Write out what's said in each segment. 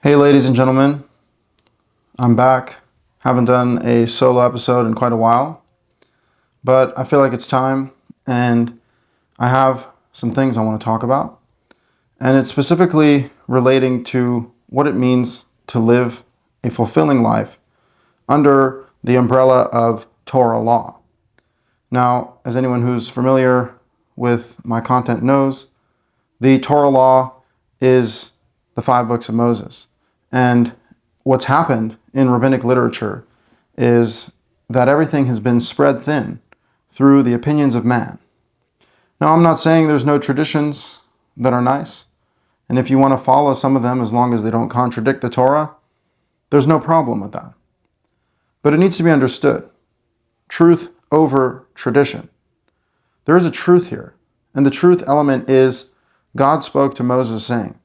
Hey ladies and gentlemen, I'm back. Haven't done a solo episode in quite a while, but I feel like it's time and I have some things I want to talk about. And it's specifically relating to what it means to live a fulfilling life under the umbrella of Torah law. Now, as anyone who's familiar with my content knows, the Torah law is the 5 books of Moses. And what's happened in rabbinic literature is that everything has been spread thin through the opinions of man. Now, I'm not saying there's no traditions that are nice, and if you want to follow some of them as long as they don't contradict the Torah, there's no problem with that. But it needs to be understood. Truth over tradition. There is a truth here, and the truth element is God spoke to Moses saying,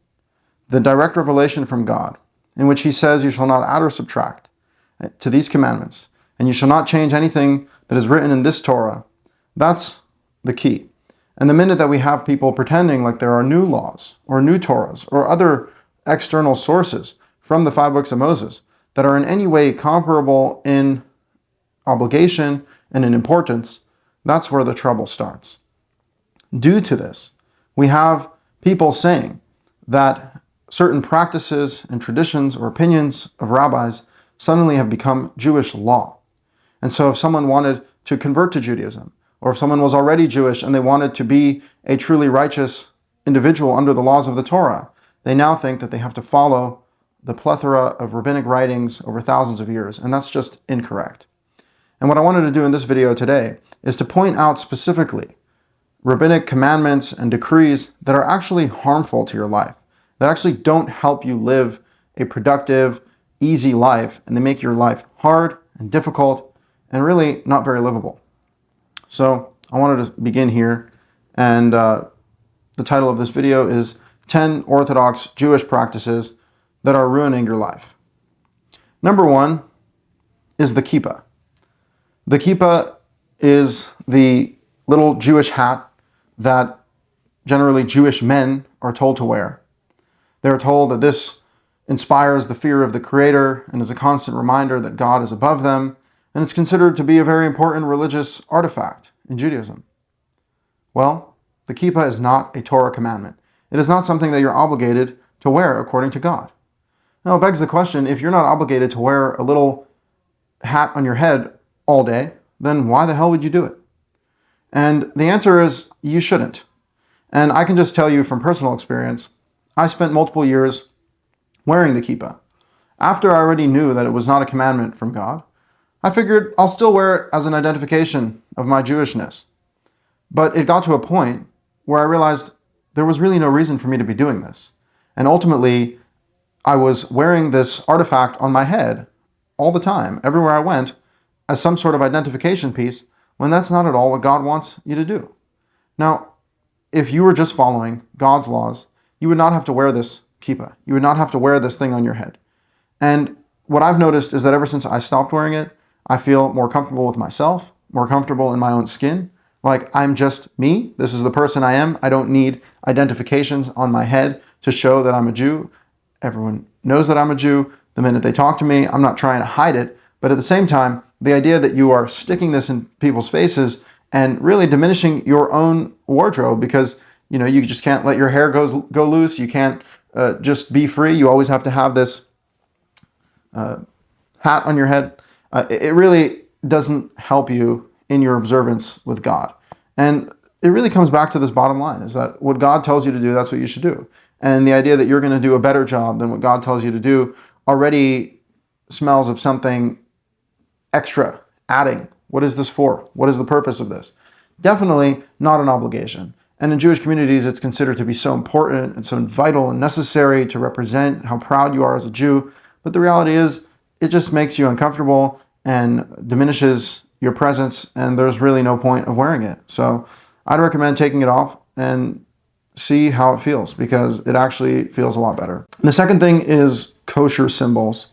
the direct revelation from God, in which he says you shall not add or subtract to these commandments, and you shall not change anything that is written in this Torah. That's the key. And the minute that we have people pretending like there are new laws or new Torahs or other external sources from the 5 books of Moses that are in any way comparable in obligation and in importance, that's where the trouble starts. Due to this, we have people saying that certain practices and traditions or opinions of rabbis suddenly have become Jewish law. And so if someone wanted to convert to Judaism, or if someone was already Jewish and they wanted to be a truly righteous individual under the laws of the Torah, they now think that they have to follow the plethora of rabbinic writings over thousands of years, and that's just incorrect. And what I wanted to do in this video today is to point out specifically rabbinic commandments and decrees that are actually harmful to your life, that actually don't help you live a productive, easy life, and they make your life hard and difficult and really not very livable. So I wanted to begin here, and the title of this video is 10 Orthodox Jewish Practices that are ruining your life. Number 1 is the keepa. The keepa is the little Jewish hat that generally Jewish men are told to wear. They're told that this inspires the fear of the Creator and is a constant reminder that God is above them, and it's considered to be a very important religious artifact in Judaism. Well, the keepa is not a Torah commandment. It is not something that you're obligated to wear according to God. Now, it begs the question, if you're not obligated to wear a little hat on your head all day, then why the hell would you do it? And the answer is, you shouldn't. And I can just tell you from personal experience, I spent multiple years wearing the keepa. After I already knew that it was not a commandment from God, I figured I'll still wear it as an identification of my Jewishness. But it got to a point where I realized there was really no reason for me to be doing this. And ultimately, I was wearing this artifact on my head all the time, everywhere I went, as some sort of identification piece, when that's not at all what God wants you to do. Now, if you were just following God's laws, you would not have to wear this keepa. You would not have to wear this thing on your head. And what I've noticed is that ever since I stopped wearing it, I feel more comfortable with myself, more comfortable in my own skin. Like, I'm just me. This is the person I am. I don't need identifications on my head to show that I'm a Jew. Everyone knows that I'm a Jew. The minute they talk to me, I'm not trying to hide it. But at the same time, the idea that you are sticking this in people's faces and really diminishing your own wardrobe because you just can't let your hair go loose. You can't just be free. You always have to have this hat on your head. It really doesn't help you in your observance with God. And it really comes back to this bottom line, is that what God tells you to do, that's what you should do. And the idea that you're going to do a better job than what God tells you to do already smells of something extra, adding. What is this for? What is the purpose of this? Definitely not an obligation. And in Jewish communities, it's considered to be so important and so vital and necessary to represent how proud you are as a Jew. But the reality is, it just makes you uncomfortable and diminishes your presence, and there's really no point of wearing it. So I'd recommend taking it off and see how it feels, because it actually feels a lot better. And the second thing is kosher symbols.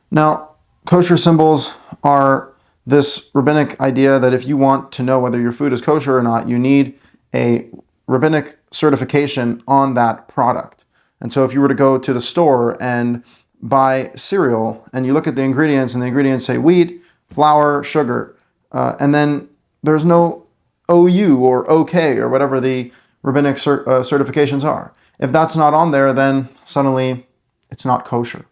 Now, kosher symbols are this rabbinic idea that if you want to know whether your food is kosher or not, you need a rabbinic certification on that product. And so if you were to go to the store and buy cereal and you look at the ingredients and the ingredients say wheat, flour, sugar, and then there's no OU or OK or whatever the rabbinic certifications are. If that's not on there, then suddenly it's not kosher.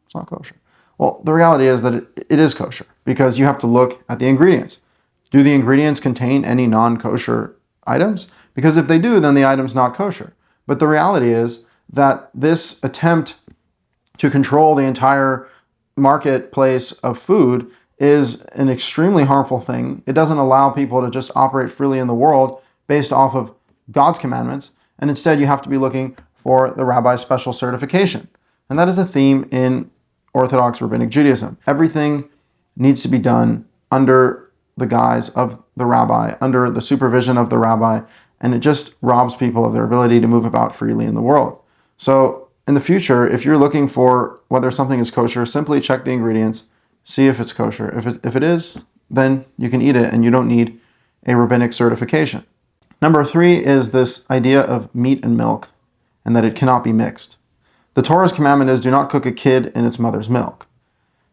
It's not kosher. Well, the reality is that it is kosher because you have to look at the ingredients. Do the ingredients contain any non-kosher items? Because if they do, then the item's not kosher. But the reality is that this attempt to control the entire marketplace of food is an extremely harmful thing. It doesn't allow people to just operate freely in the world based off of God's commandments, and instead you have to be looking for the rabbi's special certification. And that is a theme in Orthodox Rabbinic Judaism. Everything needs to be done under the guise of the rabbi, under the supervision of the rabbi, and it just robs people of their ability to move about freely in the world. So in the future, if you're looking for whether something is kosher, simply check the ingredients, see if it's kosher. If it is, then you can eat it and you don't need a rabbinic certification. Number 3 is this idea of meat and milk and that it cannot be mixed. The Torah's commandment is do not cook a kid in its mother's milk.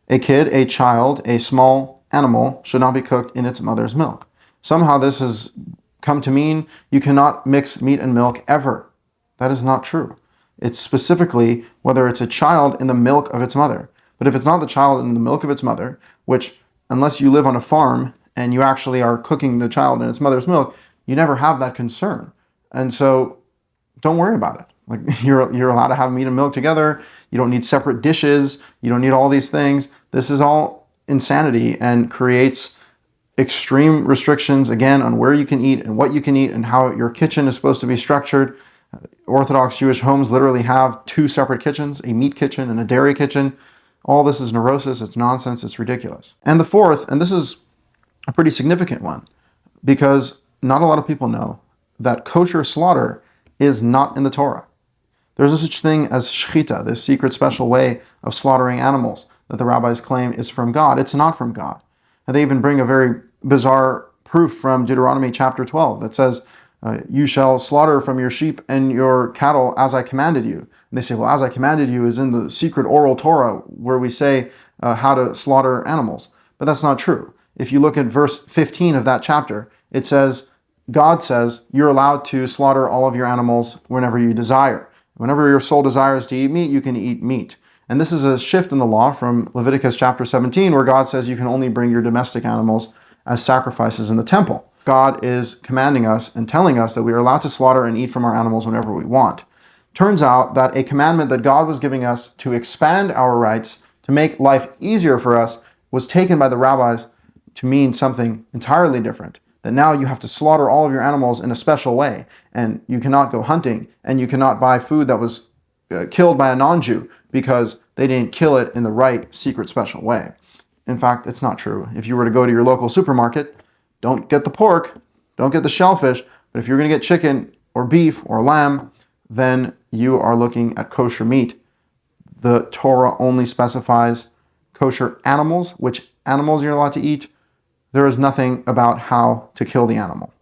A kid, a child, a small animal should not be cooked in its mother's milk. Somehow this has come to mean you cannot mix meat and milk ever. That is not true. It's specifically whether it's a child in the milk of its mother. But if it's not the child in the milk of its mother, which unless you live on a farm and you actually are cooking the child in its mother's milk, you never have that concern. And so don't worry about it. Like you're allowed to have meat and milk together. You don't need separate dishes. You don't need all these things. This is all insanity and creates extreme restrictions, again, on where you can eat and what you can eat and how your kitchen is supposed to be structured. Orthodox Jewish homes literally have 2 separate kitchens, a meat kitchen and a dairy kitchen. All this is neurosis, it's nonsense, it's ridiculous. And the fourth, and this is a pretty significant one, because not a lot of people know that kosher slaughter is not in the Torah. There's no such thing as shechita, this secret special way of slaughtering animals that the rabbis claim is from God. It's not from God. And they even bring a very bizarre proof from Deuteronomy chapter 12 that says, you shall slaughter from your sheep and your cattle as I commanded you. And they say, well, as I commanded you is in the secret oral Torah where we say how to slaughter animals. But that's not true. If you look at verse 15 of that chapter, it says, God says, you're allowed to slaughter all of your animals whenever you desire. Whenever your soul desires to eat meat, you can eat meat. And this is a shift in the law from Leviticus chapter 17, where God says you can only bring your domestic animals as sacrifices in the temple. God is commanding us and telling us that we are allowed to slaughter and eat from our animals whenever we want. Turns out that a commandment that God was giving us to expand our rights, to make life easier for us, was taken by the rabbis to mean something entirely different. That now you have to slaughter all of your animals in a special way, and you cannot go hunting, and you cannot buy food that was killed by a non-Jew because they didn't kill it in the right, secret, special way. In fact, it's not true. If you were to go to your local supermarket, don't get the pork, don't get the shellfish, but if you're going to get chicken or beef or lamb, then you are looking at kosher meat. The Torah only specifies kosher animals, which animals you're allowed to eat. There is nothing about how to kill the animal.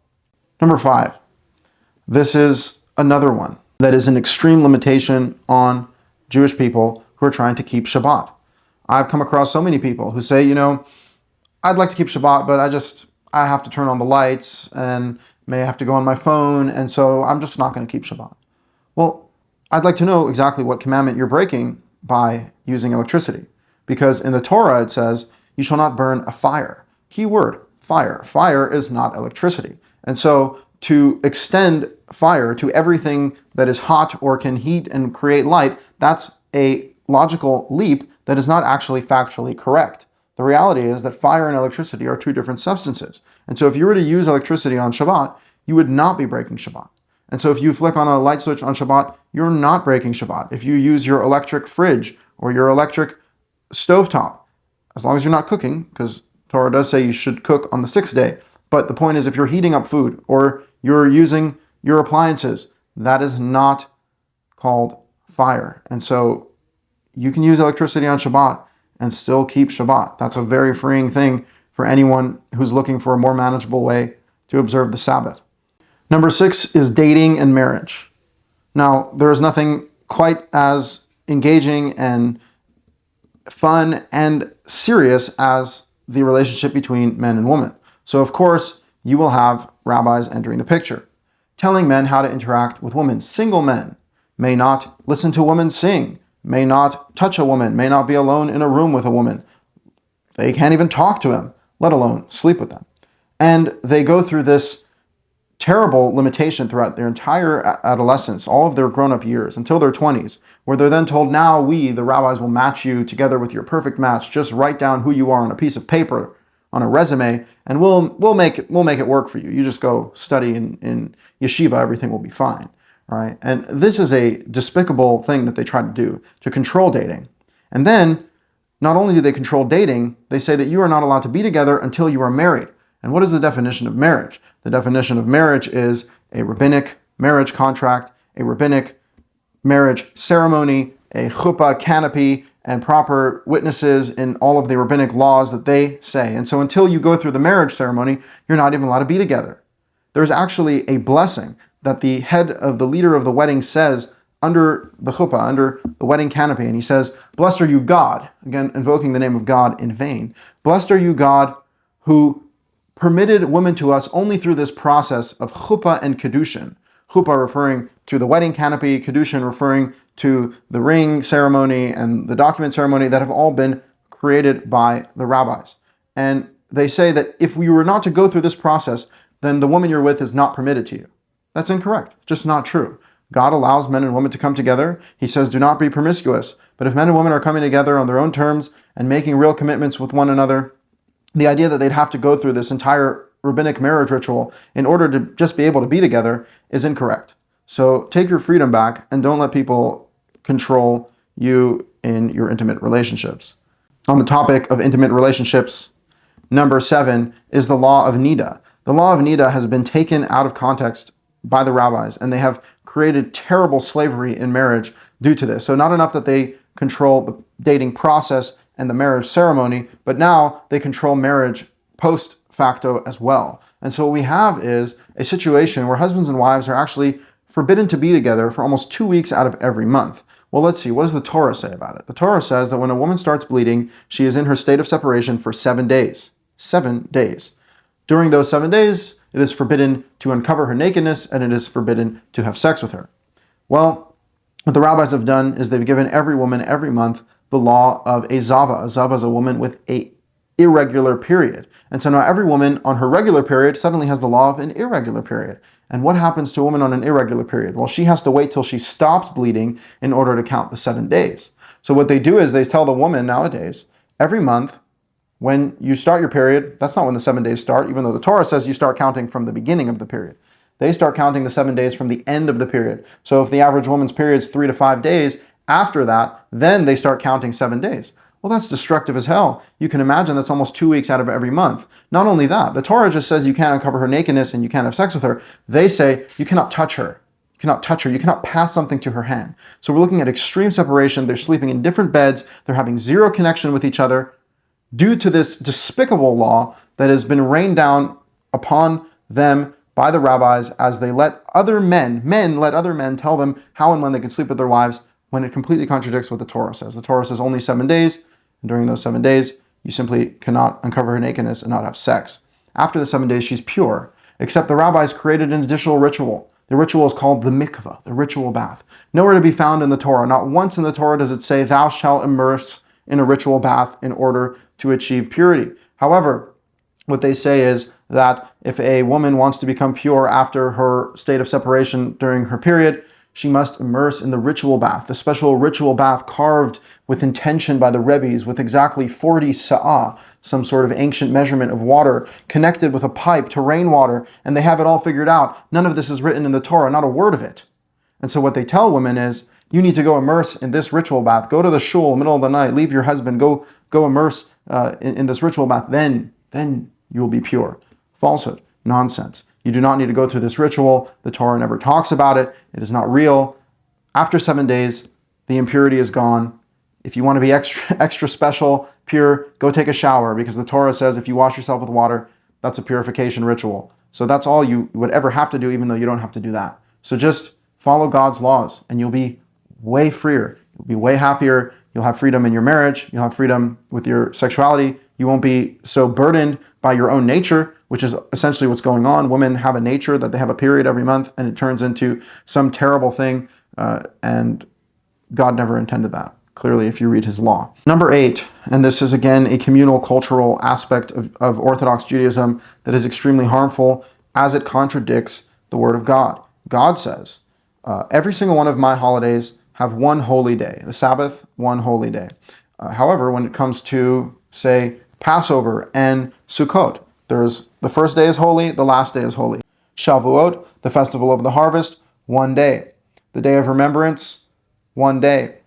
Number 5, this is another one that is an extreme limitation on Jewish people who are trying to keep Shabbat. I've come across so many people who say, I'd like to keep Shabbat, but I have to turn on the lights and may have to go on my phone, and so I'm just not going to keep Shabbat. Well, I'd like to know exactly what commandment you're breaking by using electricity. Because in the Torah it says, you shall not burn a fire. Key word, fire. Fire is not electricity. And so to extend fire to everything that is hot or can heat and create light, that's a logical leap that is not actually factually correct. The reality is that fire and electricity are 2 different substances. And so if you were to use electricity on Shabbat, you would not be breaking Shabbat. And so if you flick on a light switch on Shabbat, you're not breaking Shabbat. If you use your electric fridge or your electric stovetop, as long as you're not cooking, because Torah does say you should cook on the 6th day. But the point is, if you're heating up food or you're using your appliances, that is not called fire. And so you can use electricity on Shabbat and still keep Shabbat. That's a very freeing thing for anyone who's looking for a more manageable way to observe the Sabbath. Number 6 is dating and marriage. Now, there is nothing quite as engaging and fun and serious as the relationship between men and women. So of course, you will have rabbis entering the picture, telling men how to interact with women. Single men may not listen to women sing, may not touch a woman, may not be alone in a room with a woman. They can't even talk to him, let alone sleep with them. And they go through this terrible limitation throughout their entire adolescence, all of their grown-up years, until their 20s, where they're then told, now we, the rabbis, will match you together with your perfect match. Just write down who you are on a piece of paper, on a resume, and we'll make it work for you. You just go study in yeshiva, everything will be fine, right? And this is a despicable thing that they try to do, to control dating. And then, not only do they control dating, they say that you are not allowed to be together until you are married. And what is the definition of marriage? The definition of marriage is a rabbinic marriage contract, a rabbinic marriage ceremony, a chuppah canopy, and proper witnesses in all of the rabbinic laws that they say. And so until you go through the marriage ceremony, you're not even allowed to be together. There's actually a blessing that the head of the leader of the wedding says under the chuppah, under the wedding canopy, and he says, "Blessed are you, God," again, invoking the name of God in vain. "Blessed are you, God, who permitted women to us only through this process of chuppah and kedushin." Chuppah referring to the wedding canopy, kedushin referring to the ring ceremony and the document ceremony that have all been created by the rabbis. And they say that if we were not to go through this process, then the woman you're with is not permitted to you. That's incorrect. Just not true. God allows men and women to come together. He says, do not be promiscuous. But if men and women are coming together on their own terms and making real commitments with one another, the idea that they'd have to go through this entire rabbinic marriage ritual in order to just be able to be together is incorrect. So take your freedom back and don't let people control you in your intimate relationships. On the topic of intimate relationships, number 7 is the law of Niddah. The law of Niddah has been taken out of context by the rabbis, and they have created terrible slavery in marriage due to this. So not enough that they control the dating process and the marriage ceremony, but now they control marriage post facto as well. And so what we have is a situation where husbands and wives are actually forbidden to be together for almost 2 weeks out of every month. Well, let's see, what does the Torah say about it? The Torah says that when a woman starts bleeding, she is in her state of separation for 7 days. 7 days. During those 7 days, it is forbidden to uncover her nakedness, and it is forbidden to have sex with her. Well, what the rabbis have done is they've given every woman every month the law of a zava. A zava is a woman with an irregular period. And so now every woman on her regular period suddenly has the law of an irregular period. And what happens to a woman on an irregular period? Well, she has to wait till she stops bleeding in order to count the 7 days. So what they do is they tell the woman nowadays, every month, when you start your period, that's not when the 7 days start, even though the Torah says you start counting from the beginning of the period. They start counting the 7 days from the end of the period. So if the average woman's period is 3 to 5 days, after that, then they start counting 7 days. Well, that's destructive as hell. You can imagine that's almost 2 weeks out of every month. Not only that, the Torah just says you can't uncover her nakedness and you can't have sex with her. They say you cannot touch her. You cannot touch her. You cannot pass something to her hand. So we're looking at extreme separation. They're sleeping in different beds. They're having zero connection with each other due to this despicable law that has been rained down upon them by the rabbis as they let other men let other men tell them how and when they can sleep with their wives, when it completely contradicts what the Torah says. The Torah says only 7 days, and during those 7 days, you simply cannot uncover her nakedness and not have sex. After the 7 days, she's pure, except the rabbis created an additional ritual. The ritual is called the Mikvah, the ritual bath. Nowhere to be found in the Torah. Not once in the Torah does it say, thou shalt immerse in a ritual bath in order to achieve purity. However, what they say is that if a woman wants to become pure after her state of separation during her period, she must immerse in the ritual bath, the special ritual bath carved with intention by the Rabbis with exactly 40 sa'ah, some sort of ancient measurement of water, connected with a pipe to rainwater, and they have it all figured out. None of this is written in the Torah, not a word of it. And so what they tell women is, you need to go immerse in this ritual bath. Go to the shul in the middle of the night, leave your husband, go immerse in this ritual bath, then you will be pure. Falsehood, nonsense. You do not need to go through this ritual. The Torah never talks about it. It is not real. After 7 days, the impurity is gone. If you want to be extra special, pure, go take a shower, because the Torah says if you wash yourself with water, that's a purification ritual. So that's all you would ever have to do, even though you don't have to do that. So just follow God's laws and you'll be way freer, You'll be way happier. You'll have freedom in your marriage. You'll have freedom with your sexuality. You won't be so burdened by your own nature, which is essentially what's going on. Women have a nature that they have a period every month, and it turns into some terrible thing, and God never intended that, clearly, if you read his law. Number 8, and this is again a communal cultural aspect of Orthodox Judaism that is extremely harmful as it contradicts the word of God. God says, every single one of my holidays have one holy day, the Sabbath, one holy day. However, when it comes to, say, Passover and Sukkot, there's the first day is holy, the last day is holy. Shavuot, the festival of the harvest, one day. The day of remembrance, one day.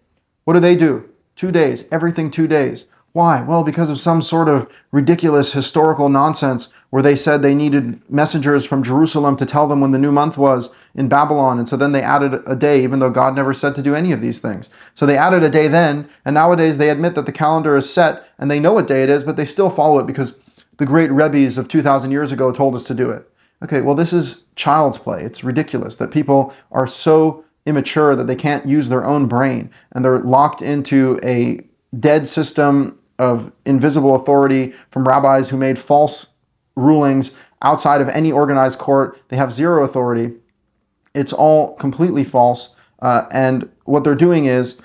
What do? 2 days, everything 2 days. Why? Well, because of some sort of ridiculous historical nonsense where they said they needed messengers from Jerusalem to tell them when the new month was in Babylon. And so then they added a day, even though God never said to do any of these things. So they added a day then, and nowadays they admit that the calendar is set and they know what day it is, but they still follow it because the great Rabbis of 2,000 years ago told us to do it. Okay, well, this is child's play. It's ridiculous that people are so immature that they can't use their own brain, and they're locked into a dead system of invisible authority from rabbis who made false rulings outside of any organized court. They have zero authority. It's all completely false, and what they're doing is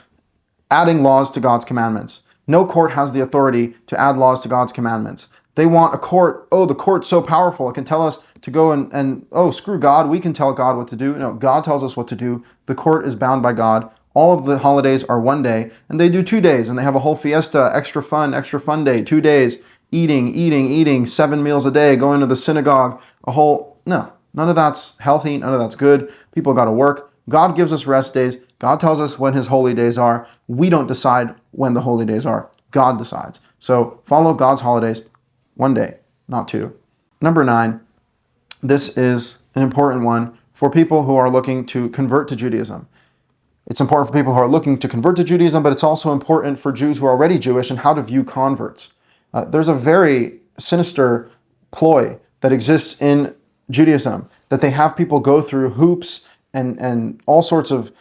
adding laws to God's commandments. No court has the authority to add laws to God's commandments. They want a court, the court's so powerful, it can tell us to go and screw God, we can tell God what to do. No, God tells us what to do. The court is bound by God. All of the holidays are one day, and they do 2 days, and they have a whole fiesta, extra fun day, 2 days, eating, 7 meals a day, going to the synagogue, no, none of that's healthy, none of that's good. People got to work. God gives us rest days. God tells us when his holy days are. We don't decide when the holy days are. God decides. So follow God's holidays. 1 day, not 2. Number 9, this is an important one for people who are looking to convert to Judaism. It's important for people who are looking to convert to Judaism, but it's also important for Jews who are already Jewish and how to view converts. There's a very sinister ploy that exists in Judaism, that they have people go through hoops and all sorts of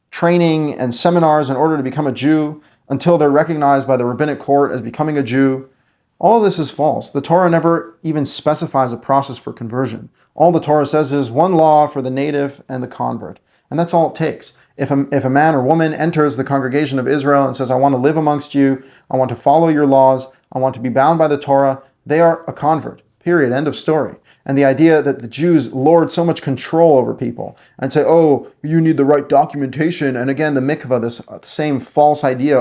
training and seminars in order to become a Jew until they're recognized by the Rabbinic court as becoming a Jew. All of this is false. The Torah never even specifies a process for conversion. All the Torah says is one law for the native and the convert. And that's all it takes. If a man or woman enters the congregation of Israel and says, I want to live amongst you, I want to follow your laws, I want to be bound by the Torah, they are a convert. Period. End of story. And the idea that the Jews lord so much control over people and say, you need the right documentation. And again, the Mikvah, this same false idea,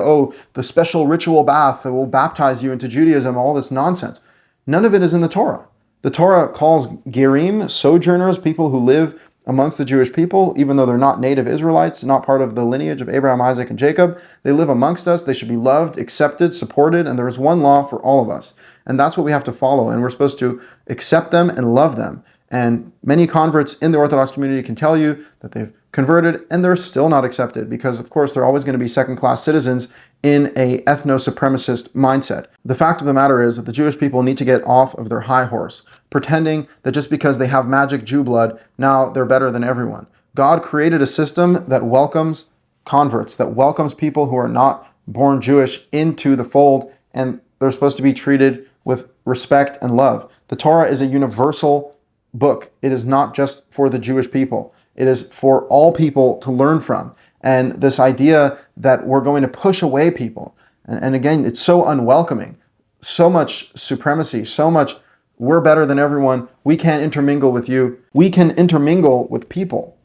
the special ritual bath that will baptize you into Judaism, all this nonsense. None of it is in the Torah. The Torah calls gerim, sojourners, people who live amongst the Jewish people, even though they're not native Israelites, not part of the lineage of Abraham, Isaac, and Jacob. They live amongst us. They should be loved, accepted, supported, and there is one law for all of us. And that's what we have to follow, and we're supposed to accept them and love them. And many converts in the Orthodox community can tell you that they've converted and they're still not accepted because, of course, they're always going to be second-class citizens in a ethno-supremacist mindset. The fact of the matter is that the Jewish people need to get off of their high horse, pretending that just because they have magic Jew blood, now they're better than everyone. God created a system that welcomes converts, that welcomes people who are not born Jewish into the fold, and they're supposed to be treated with respect and love. The Torah is a universal book. It is not just for the Jewish people. It is for all people to learn from. And this idea that we're going to push away people, and again, it's so unwelcoming, so much supremacy, so much we're better than everyone, we can't intermingle with you. We can intermingle with people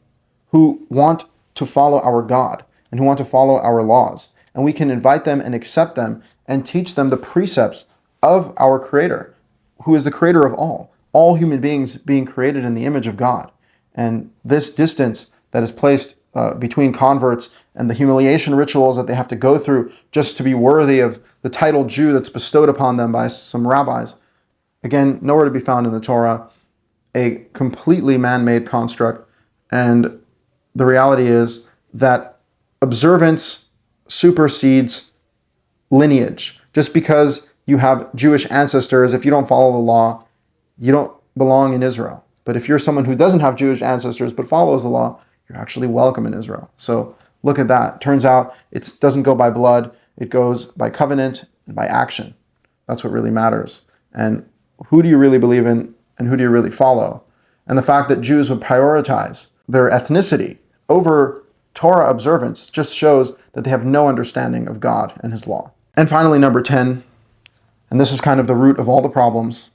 who want to follow our God and who want to follow our laws. And we can invite them and accept them and teach them the precepts of our Creator, who is the creator of all human beings being created in the image of God. And this distance that is placed between converts and the humiliation rituals that they have to go through just to be worthy of the title Jew that's bestowed upon them by some rabbis, again, nowhere to be found in the Torah, a completely man-made construct. And the reality is that observance supersedes lineage. Just because you have Jewish ancestors, if you don't follow the law, you don't belong in Israel. But if you're someone who doesn't have Jewish ancestors but follows the law, you're actually welcome in Israel. So Look at that. Turns out it doesn't go by blood. It goes by covenant and by action. That's what really matters. And who do you really believe in and who do you really follow? And the fact that Jews would prioritize their ethnicity over Torah observance just shows that they have no understanding of God and his law. And finally, number 10, and this is kind of the root of all the problems,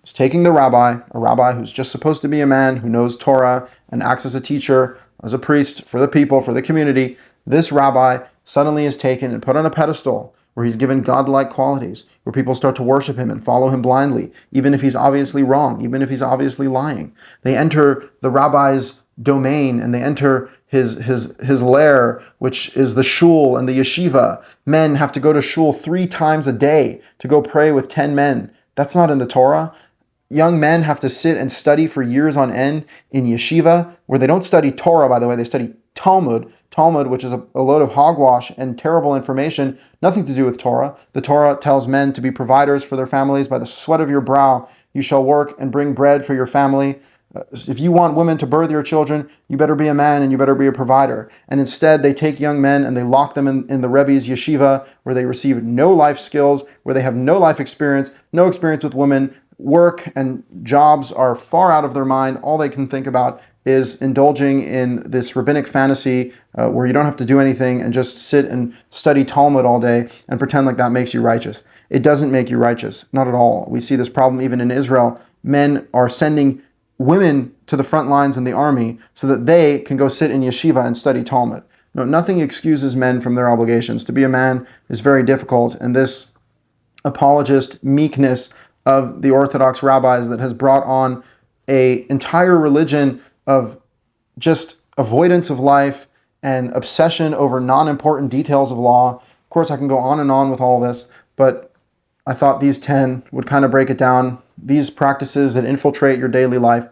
is taking the rabbi, a rabbi who's just supposed to be a man who knows Torah and acts as a teacher, as a priest for the people, for the community. This rabbi suddenly is taken and put on a pedestal where he's given godlike qualities, where people start to worship him and follow him blindly, even if he's obviously wrong, even if he's obviously lying. They enter the rabbi's domain and they enter his lair, which is the shul and the yeshiva. Men have to go to shul 3 times a day to go pray with 10 men. That's not in the Torah. Young men have to sit and study for years on end in yeshiva, where they don't study Torah, by the way, they study Talmud, which is a load of hogwash and terrible information, nothing to do with Torah. The Torah tells men to be providers for their families. By the sweat of your brow, you shall work and bring bread for your family. If you want women to birth your children, you better be a man and you better be a provider. And instead, they take young men and they lock them in the Rebbe's yeshiva, where they receive no life skills, where they have no life experience, no experience with women. Work and jobs are far out of their mind. All they can think about is indulging in this rabbinic fantasy where you don't have to do anything and just sit and study Talmud all day and pretend like that makes you righteous. It doesn't make you righteous, not at all. We see this problem even in Israel. Men are sending women to the front lines in the army so that they can go sit in yeshiva and study Talmud. No, nothing excuses men from their obligations. To be a man is very difficult, and this apologist meekness of the Orthodox rabbis that has brought on an entire religion of just avoidance of life and obsession over non-important details of law. Of course, I can go on and on with all this, but I thought these 10 would kind of break it down. These practices that infiltrate your daily life,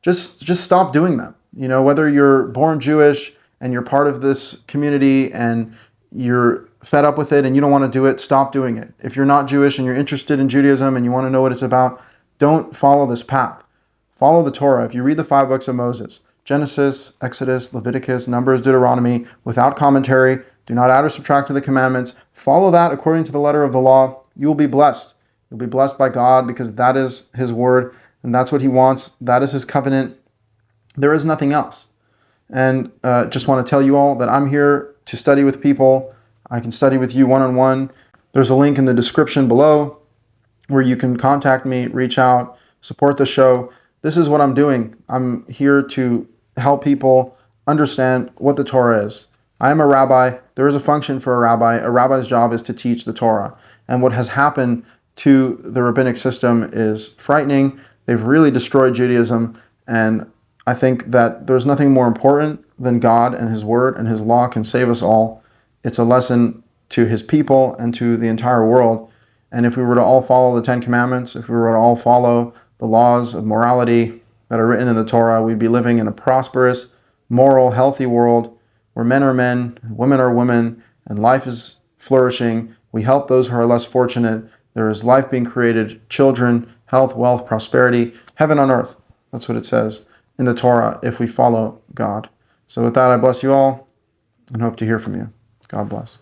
just stop doing them. You know, whether you're born Jewish and you're part of this community and you're fed up with it and you don't want to do it, stop doing it. If you're not Jewish and you're interested in Judaism and you want to know what it's about, don't follow this path. Follow the Torah. If you read the 5 books of Moses, Genesis, Exodus, Leviticus, Numbers, Deuteronomy, without commentary, do not add or subtract to the commandments, follow that according to the letter of the law, you will be blessed. You'll be blessed by God because that is his word and that's what he wants. That is his covenant. There is nothing else. And just want to tell you all that I'm here to study with people. I can study with you one-on-one. There's a link in the description below where you can contact me, reach out, support the show. This is what I'm doing. I'm here to help people understand what the Torah is. I am a rabbi. There is a function for a rabbi. A rabbi's job is to teach the Torah. And what has happened to the rabbinic system is frightening. They've really destroyed Judaism. And I think that there's nothing more important than God and his word and his law can save us all. It's a lesson to his people and to the entire world. And if we were to all follow the 10 commandments, if we were to all follow the laws of morality that are written in the Torah, we'd be living in a prosperous, moral, healthy world where men are men, women are women, and life is flourishing. We help those who are less fortunate. There is life being created, children, health, wealth, prosperity, heaven on earth. That's what it says in the Torah if we follow God. So with that, I bless you all and hope to hear from you. God bless.